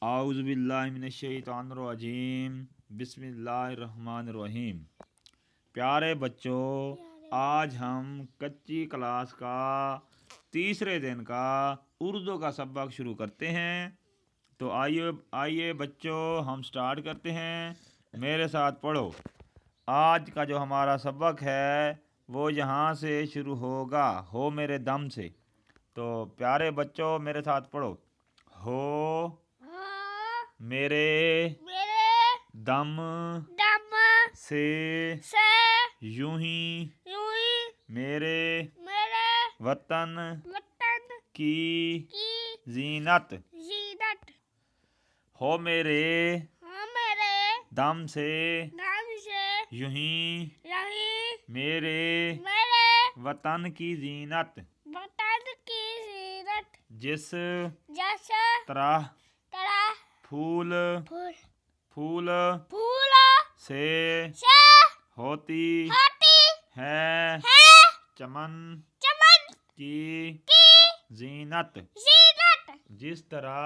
اعوذ باللہ من الشیطان الرجیم بسم اللہ الرحمن الرحیم۔ پیارے بچوں، آج ہم کچی کلاس کا تیسرے دن کا اردو کا سبق شروع کرتے ہیں۔ تو آئیے بچوں، ہم سٹارٹ کرتے ہیں، میرے ساتھ پڑھو۔ آج کا جو ہمارا سبق ہے وہ یہاں سے شروع ہوگا، ہو میرے دم سے۔ تو پیارے بچوں میرے ساتھ پڑھو۔ ہو میرے دم سے یوں ہی میرے وطن کی زینت ہو میرے دم سے یوں ہی میرے وطن کی زینت جس طرح پھول سے ہوتی ہے چمن کی زینت، جس طرح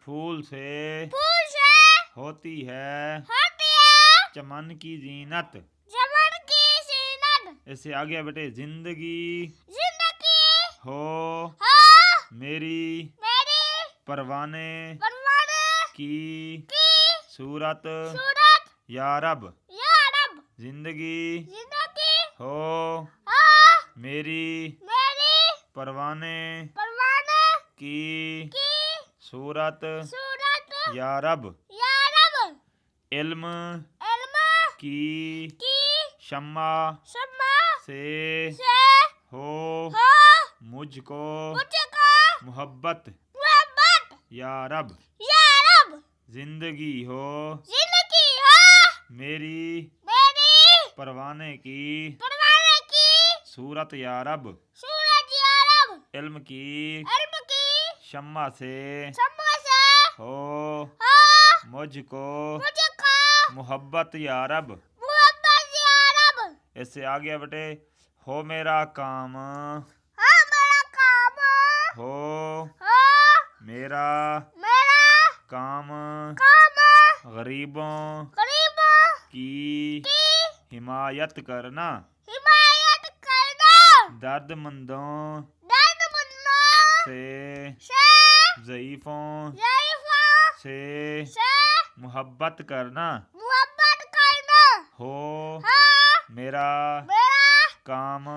پھول سے ہوتی ہے چمن کی زینت۔ اس سے آگے بیٹے، زندگی ہو میری پروانے کی صورت یا رب، زندگی ہو میری پروانے کی صورت یا رب، علم کی شمع سے ہو مجھ کو محبت یا رب، زندگی ہو میری پروانے کی صورت یا رب، علم کی شمع سے ہو مجھ کو محبت یا رب۔ اس سے آگے بیٹے، ہو میرا کام ہو میرا کام غریبوں کی حمایت کرنا، درد مندوں سے ضعیفوں سے محبت کرنا، ہو میرا کام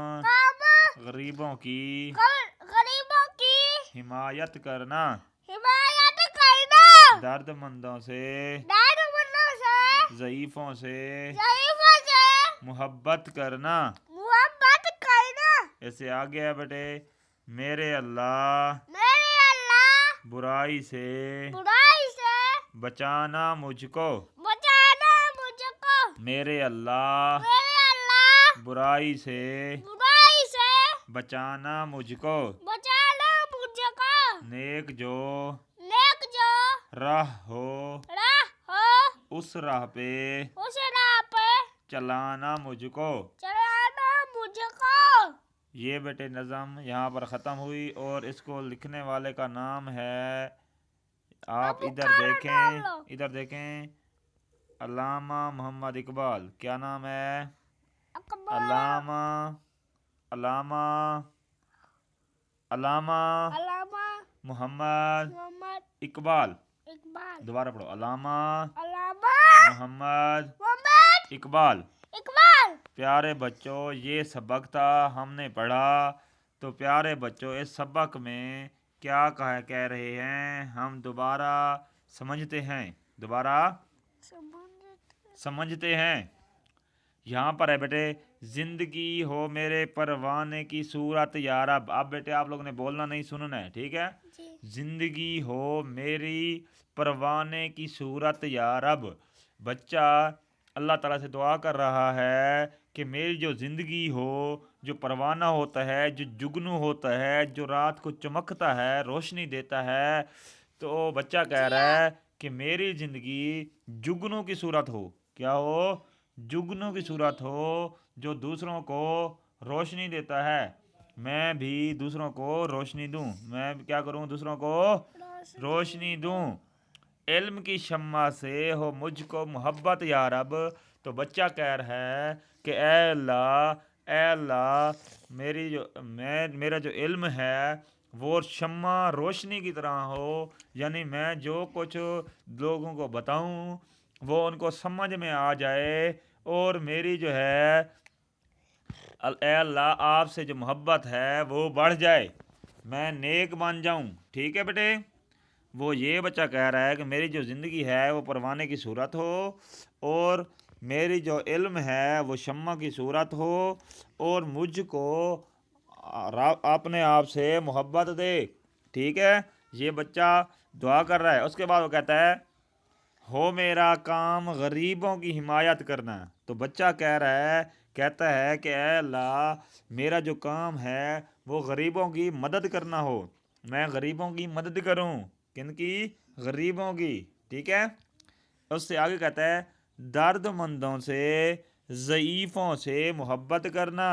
غریبوں کی حمایت کرنا، درد مندوں سے ضعیفوں سے محبت کرنا۔ ایسے آگے ہے بیٹے، میرے اللہ برائی سے بچانا مجھ کو، میرے اللہ برائی سے بچانا مجھ کو، نیک جو راہ ہو اس راہ پہ چلانا مجھ کو۔ یہ بیٹے نظم یہاں پر ختم ہوئی، اور اس کو لکھنے والے کا نام ہے، آپ ادھر دیکھیں، علامہ محمد اقبال۔ کیا نام ہے؟ علامہ محمد اقبال۔ دوبارہ پڑھو، علامہ محمد اقبال۔ پیارے بچوں، یہ سبق تھا، ہم نے پڑھا۔ تو پیارے بچوں، اس سبق میں کیا کہہ رہے ہیں ہم دوبارہ سمجھتے ہیں۔ یہاں پر ہے بیٹے، زندگی ہو میرے پروانے کی صورت یا رب۔ اب بیٹے آپ لوگوں نے بولنا نہیں، سننا ہے، ٹھیک ہے؟ زندگی ہو میری پروانے کی صورت یا رب۔ بچہ اللہ تعالیٰ سے دعا کر رہا ہے کہ میری جو زندگی ہو، جو پروانہ ہوتا ہے، جو جگنو ہوتا ہے، جو رات کو چمکتا ہے، روشنی دیتا ہے، تو بچہ کہہ رہا ہے کہ میری زندگی جگنو کی صورت ہو۔ کیا ہو؟ جگنو کی صورت ہو، جو دوسروں کو روشنی دیتا ہے۔ میں بھی دوسروں کو روشنی دوں، میں کیا کروں؟ دوسروں کو روشنی دوں، علم کی شمع سے ہو مجھ کو محبت یا رب. تو بچہ کہہ رہا ہے کہ اے اللہ میرا جو علم ہے وہ شمع روشنی کی طرح ہو، یعنی میں جو کچھ لوگوں کو بتاؤں وہ ان کو سمجھ میں آ جائے، اور میری جو ہے اے اللہ آپ سے جو محبت ہے وہ بڑھ جائے، میں نیک بن جاؤں. ٹھیک ہے بیٹے. وہ یہ بچہ کہہ رہا ہے کہ میری جو زندگی ہے وہ پروانے کی صورت ہو، اور میری جو علم ہے وہ شمع کی صورت ہو، اور مجھ کو اپنے آپ سے محبت دے. ٹھیک ہے. یہ بچہ دعا کر رہا ہے. اس کے بعد وہ کہتا ہے ہو میرا کام غریبوں کی حمایت کرنا. تو بچہ کہتا ہے کہ اے اللہ میرا جو کام ہے وہ غریبوں کی مدد کرنا ہو، میں غریبوں کی مدد کروں. کن کی؟ غریبوں کی. ٹھیک ہے. اس سے آگے کہتا ہے درد مندوں سے، ضعیفوں سے محبت کرنا.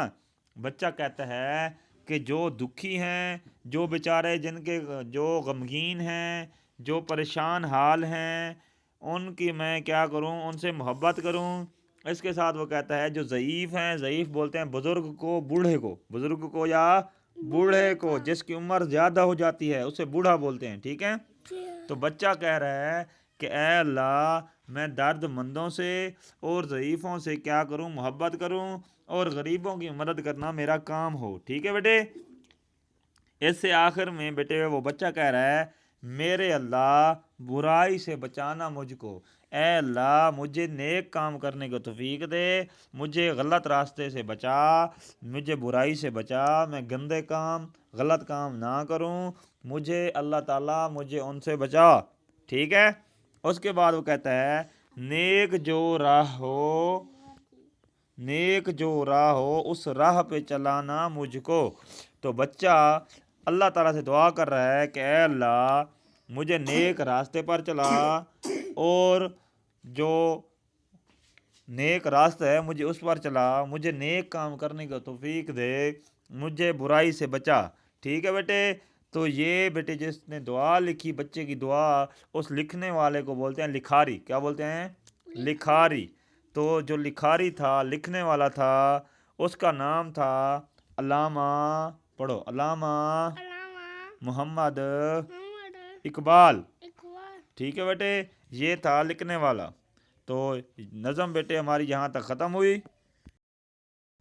بچہ کہتا ہے کہ جو دکھی ہیں، جو بیچارے جن کے جو غمگین ہیں، جو پریشان حال ہیں، ان کی میں کیا کروں؟ ان سے محبت کروں. اس کے ساتھ وہ کہتا ہے جو ضعیف ہیں، ضعیف بولتے ہیں بزرگ کو، بوڑھے کو، بزرگ کو یا بوڑھے کو، جس کی عمر زیادہ ہو جاتی ہے اسے بوڑھا بولتے ہیں. ٹھیک ہے. تو بچہ کہہ رہا ہے کہ اے اللہ میں درد مندوں سے اور ضعیفوں سے کیا کروں؟ محبت کروں، اور غریبوں کی مدد کرنا میرا کام ہو. ٹھیک ہے بیٹے. اس سے آخر میں بیٹے وہ بچہ کہہ رہا ہے میرے اللہ برائی سے بچانا مجھ کو. اے اللہ مجھے نیک کام کرنے کو توفیق دے، مجھے غلط راستے سے بچا، مجھے برائی سے بچا، میں گندے کام غلط کام نہ کروں، مجھے اللہ تعالیٰ مجھے ان سے بچا. ٹھیک ہے. اس کے بعد وہ کہتا ہے نیک جو راہ ہو اس راہ پہ چلانا مجھ کو. تو بچہ اللہ تعالیٰ سے دعا کر رہا ہے کہ اے اللہ مجھے نیک راستے پر چلا، اور جو نیک راستہ ہے مجھے اس پر چلا، مجھے نیک کام کرنے کا توفیق دے، مجھے برائی سے بچا. ٹھیک ہے بیٹے. تو یہ بیٹے جس نے دعا لکھی، بچے کی دعا، اس لکھنے والے کو بولتے ہیں لکھاری. کیا بولتے ہیں؟ لکھاری. تو جو لکھاری تھا، لکھنے والا تھا، اس کا نام تھا علامہ، پڑھو، علامہ محمد اقبال. ٹھیک ہے بیٹے. یہ تھا لکھنے والا. تو نظم بیٹے ہماری یہاں تک ختم ہوئی.